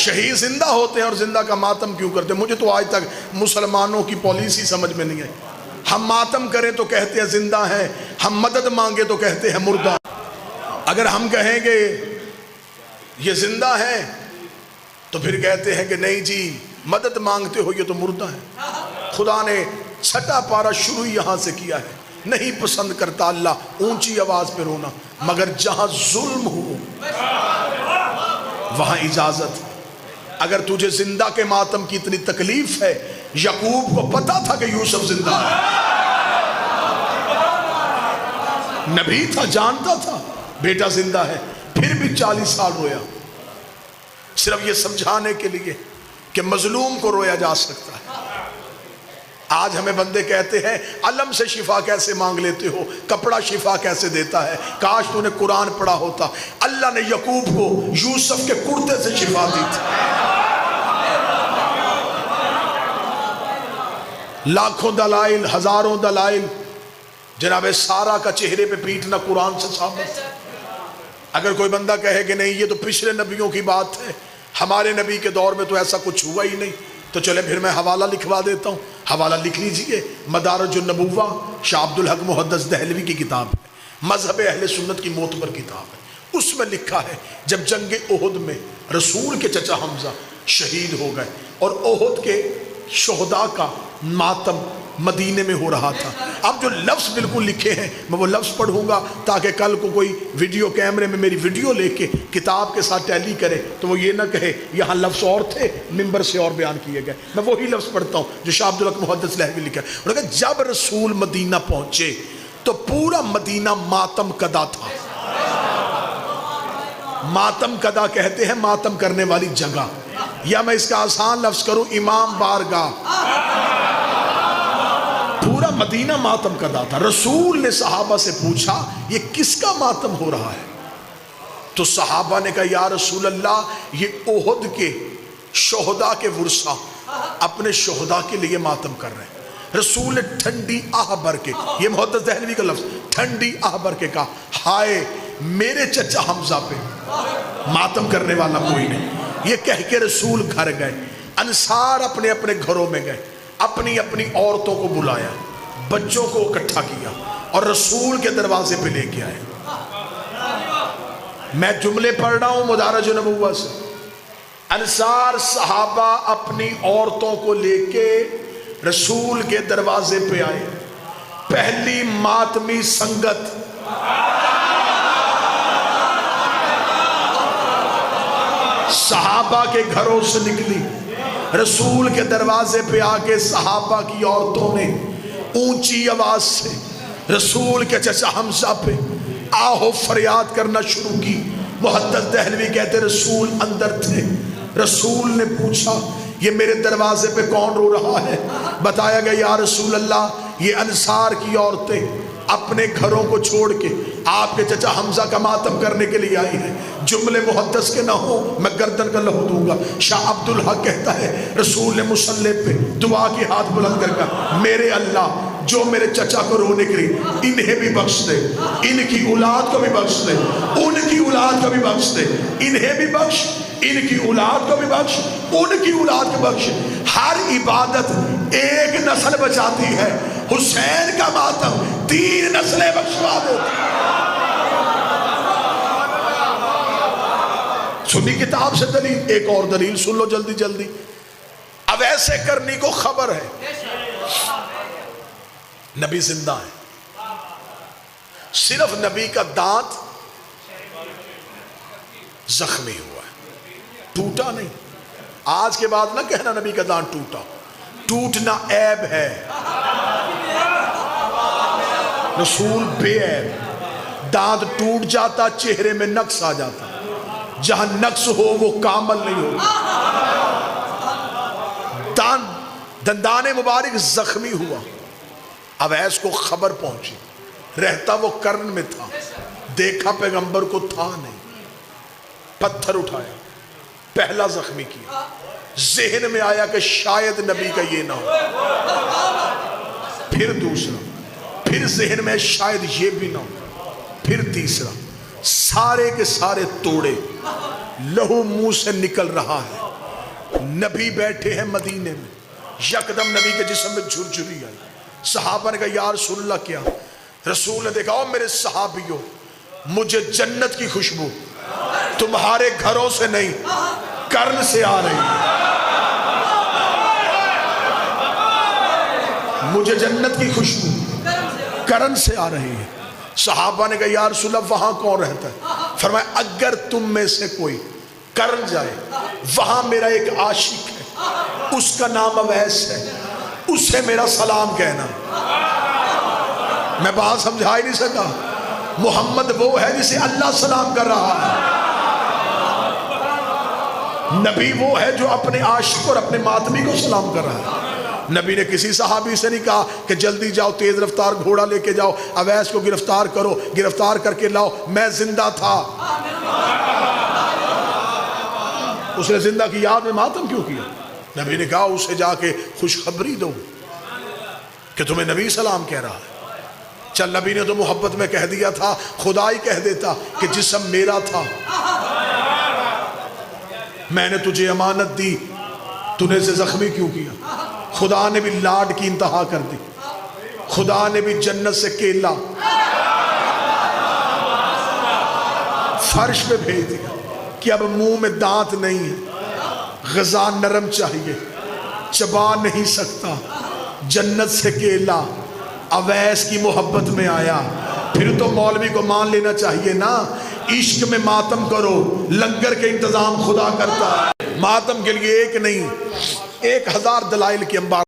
شہید زندہ ہوتے ہیں اور زندہ کا ماتم کیوں کرتے ہیں؟ مجھے تو آج تک مسلمانوں کی پالیسی سمجھ میں نہیں آئی۔ ہم ماتم کریں تو کہتے ہیں زندہ ہیں، ہم مدد مانگے تو کہتے ہیں مردہ۔ اگر ہم کہیں گے یہ زندہ ہیں تو پھر کہتے ہیں کہ نہیں جی مدد مانگتے ہو، یہ تو مردہ ہیں۔ خدا نے چھٹا پارا شروع یہاں سے کیا ہے، نہیں پسند کرتا اللہ اونچی آواز پہ رونا، مگر جہاں ظلم ہو وہاں اجازت۔ اگر تجھے زندہ کے ماتم کی اتنی تکلیف ہے، یعقوب کو پتا تھا کہ یوسف زندہ ہے، نبی تھا، جانتا تھا بیٹا زندہ ہے، پھر بھی 40 سال رویا، صرف یہ سمجھانے کے لیے کہ مظلوم کو رویا جا سکتا ہے۔ آج ہمیں بندے کہتے ہیں علم سے شفا کیسے مانگ لیتے ہو، کپڑا شفا کیسے دیتا ہے؟ کاش تو نے قرآن پڑھا ہوتا، اللہ نے یعقوب کو یوسف کے کرتے سے شفا دی تھی۔ لاکھوں دلائل، ہزاروں دلائل، جناب سارا کا چہرے پہ پیٹنا قرآن سے ثابت ہے۔ اگر کوئی بندہ کہے کہ نہیں یہ تو پچھلے نبیوں کی بات ہے، ہمارے نبی کے دور میں تو ایسا کچھ ہوا ہی نہیں، تو چلے پھر میں حوالہ لکھوا دیتا ہوں۔ حوالہ لکھ لیجئے، مدارج النبوہ، شاہ عبدالحق محدث دہلوی کی کتاب ہے، مذہب اہل سنت کی معتبر کتاب ہے۔ اس میں لکھا ہے جب جنگ احد میں رسول کے چچا حمزہ شہید ہو گئے اور احد کے شہداء کا ماتم مدینے میں ہو رہا تھا، اب جو لفظ بالکل لکھے ہیں میں وہ لفظ پڑھوں گا تاکہ کل کو کوئی ویڈیو کیمرے میں میری ویڈیو لے کے کتاب کے ساتھ ٹیلی کرے تو وہ یہ نہ کہے یہاں لفظ اور تھے ممبر سے اور بیان کیے گئے۔ میں وہی لفظ پڑھتا ہوں جو شاہ عبدالحق محدث دہلوی لکھا ہے۔ انہوں نے کہا جب رسول مدینہ پہنچے تو پورا مدینہ ماتم کدا تھا۔ ماتم کدا کہتے ہیں ماتم کرنے والی جگہ، یا میں اس کا آسان لفظ کروں امام بارگاہ، پورا مدینہ ماتم کدا تھا۔ رسول نے صحابہ سے پوچھا یہ کس کا ماتم ہو رہا ہے؟ تو صحابہ نے کہا یا رسول اللہ یہ احد کے شہداء کے ورثہ اپنے شہداء کے لیے ماتم کر رہے ہیں۔ رسول نے ٹھنڈی آہ بھر کے، یہ محدث دہلوی کا لفظ، ٹھنڈی آہ بھر کے کہا ہائے میرے چچا حمزہ پہ ماتم کرنے والا کوئی نہیں۔ یہ کہہ کے رسول گھر گئے، انصار اپنے اپنے گھروں میں گئے، اپنی اپنی عورتوں کو بلایا، بچوں کو اکٹھا کیا اور رسول کے دروازے پہ لے کے آئے۔ میں جملے پڑھ رہا ہوں مدارج النبوہ سے۔ انصار صحابہ اپنی عورتوں کو لے کے رسول کے دروازے پہ آئے، پہلی ماتمی سنگت صحابہ کے گھروں سے نکلی، رسول کے دروازے پہ آکے صحابہ کی عورتوں نے اونچی آواز سے رسول کے چچا حمزہ پہ آہو فریاد کرنا شروع کی۔ محدث دہلوی کہتے رسول اندر تھے، رسول نے پوچھا یہ میرے دروازے پہ کون رو رہا ہے؟ بتایا گیا یا رسول اللہ یہ انصار کی عورتیں اپنے گھروں کو چھوڑ کے آپ کے چچا حمزہ کا ماتم کرنے کے لیے آئی ہیں۔ جملے محدث کے نہ ہو میں گردن کا لہو دوں گا۔ شاہ عبدالحق کہتا ہے رسول نے مصلی پہ دعا کی ہاتھ بلند کر کہا میرے اللہ جو میرے چچا کو رونے کے لیے انہیں بھی بخش دے، ان کی اولاد کو بھی بخش دے، ان کی اولاد کو بھی بخش دے، انہیں بھی بخش، ان کی اولاد کو بھی بخش، ان کی اولاد کو بخش۔ ہر عبادت ایک نسل بچاتی ہے، حسین کا ماتم 3 نسلیں بخشوا دیتی۔ سنی کتاب سے دلیل، ایک اور دلیل سن لو جلدی جلدی۔ اب ایسے کرنی کو خبر ہے نبی زندہ ہے، صرف نبی کا دانت زخمی ہوا ہے، ٹوٹا نہیں۔ آج کے بعد نہ کہنا نبی کا دانت ٹوٹا، ٹوٹنا عیب ہے، رسول بے عیب۔ دانت ٹوٹ جاتا چہرے میں نقص آ جاتا، جہاں نقص ہو وہ کامل نہیں ہوگا۔ دندان مبارک زخمی ہوا، اویس کو خبر پہنچی، رہتا وہ کرن میں تھا، دیکھا پیغمبر کو تھا نہیں، پتھر اٹھایا، پہلا زخمی کیا، ذہن میں آیا کہ شاید نبی کا یہ نہ ہو، پھر دوسرا، پھر ذہن میں شاید یہ بھی نہ ہو، پھر تیسرا، سارے کے سارے توڑے، لہو منہ سے نکل رہا ہے، نبی بیٹھے ہیں مدینے میں، یکدم نبی کے جسم میں جھرجھری آئی۔ صحابہ نے کہا یا رسول اللہ کیا؟ رسول نے دیکھا، او میرے صحابیوں، مجھے جنت کی خوشبو تمہارے گھروں سے نہیں کرن سے آ رہی ہے، مجھے جنت کی خوشبو کرن سے آ رہی ہے۔ صحابہ نے کہا یا رسول اللہ وہاں کون رہتا ہے؟ فرمایا اگر تم میں سے کوئی کرن جائے، وہاں میرا ایک عاشق ہے، اس کا نام اویس ہے، اسے میرا سلام کہنا۔ میں بات سمجھا ہی نہیں سکا۔ محمد وہ ہے جسے اللہ سلام کر رہا ہے، نبی وہ ہے جو اپنے عاشق اور اپنے ماتمی کو سلام کر رہا ہے۔ نبی نے کسی صحابی سے نہیں کہا کہ جلدی جاؤ، تیز رفتار گھوڑا لے کے جاؤ، اویس کو گرفتار کرو، گرفتار کر کے لاؤ، میں زندہ تھا۔ اس نے زندہ کی یاد میں ماتم کیوں کیا؟ نبی نے کہا اسے جا کے خوشخبری دو کہ تمہیں نبی سلام کہہ رہا ہے۔ چل نبی نے تو محبت میں کہہ دیا تھا، خدا ہی کہہ دیتا کہ جسم میرا تھا، میں نے تجھے امانت دی، تو نے اسے زخمی کیوں کیا؟ خدا نے بھی لاڈ کی انتہا کر دی، خدا نے بھی جنت سے کیلا فرش پہ بھیج دیا کہ اب منہ میں دانت نہیں ہے، غذا نرم چاہیے، چبا نہیں سکتا، جنت سے کیلا اویس کی محبت میں آیا۔ پھر تو مولوی کو مان لینا چاہیے نا، عشق میں ماتم کرو، لنگر کے انتظام خدا کرتا ہے۔ ماتم کے لیے ایک نہیں 1000 دلائل کی انبار